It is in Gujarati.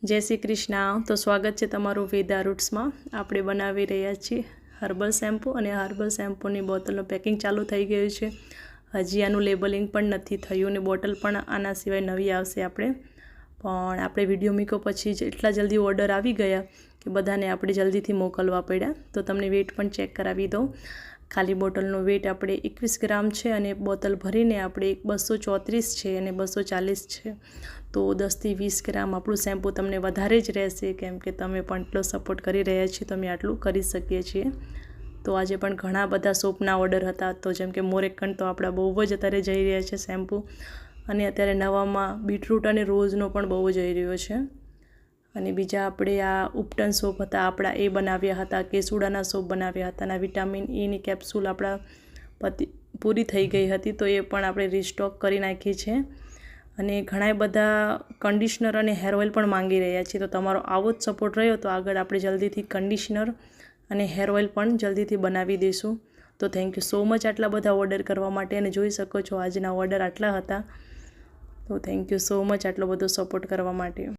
જય શ્રી કૃષ્ણ। તો સ્વાગત છે તમારું વેદા રૂટ્સમાં। આપણે બનાવી રહ્યા છીએ હર્બલ શેમ્પૂ અને હર્બલ શેમ્પૂની બોટલનું પેકિંગ ચાલુ થઈ ગયું છે। હજી આનું લેબલિંગ પણ નથી થયું અને બોટલ પણ આના સિવાય નવી આવશે। આપણે વિડીયો મૂક્યો પછી એટલા જલ્દી ઓર્ડર આવી ગયા કે બધાને આપણે જલ્દીથી મોકલવા પડ્યા। તો તમને વેટ પણ ચેક કરાવી દઉં। ખાલી બોટલનો વેટ આપણે 21 ગ્રામ છે અને બોટલ ભરીને આપણે 234 છે અને 240 છે। તો 10 થી 20 ગ્રામ આપણું શેમ્પૂ તમને વધારે જ રહેશે, કેમ કે તમે પણ એટલો સપોર્ટ કરી રહ્યા છીએ તો અમે આટલું કરી શકીએ છીએ। તો આજે પણ ઘણા બધા સોપના ઓર્ડર હતા, તો જેમ કે મોરેકન તો આપણા બહુ જ અત્યારે જઈ રહ્યા છે શેમ્પૂ, અને અત્યારે નવામાં બીટરૂટ અને રોઝનો પણ બહુ જઈ રહ્યો છે। અને બીજા આપણે આ ઉપટન સોપ હતા આપણા, એ બનાવ્યા હતા। કેસુડાના સોપ બનાવ્યા હતા અને વિટામિન ઈની કેપ્સ્યુલ આપણા પૂરી થઈ ગઈ હતી, તો એ પણ આપણે રિસ્ટોક કરી નાખી છે। અને ઘણા બધા કન્ડિશનર અને હેર ઓઇલ પણ માંગી રહ્યા છીએ, તો તમારો આવો જ સપોર્ટ રહ્યો તો આગળ આપણે જલ્દીથી કન્ડિશનર અને હેર ઓઇલ પણ જલ્દીથી બનાવી દઈશું। તો થેન્ક યુ સો મચ આટલા બધા ઓર્ડર કરવા માટે, અને જોઈ શકો છો આજના ઓર્ડર આટલા હતા। તો થેન્ક યુ સો મચ આટલો બધો સપોર્ટ કરવા માટે।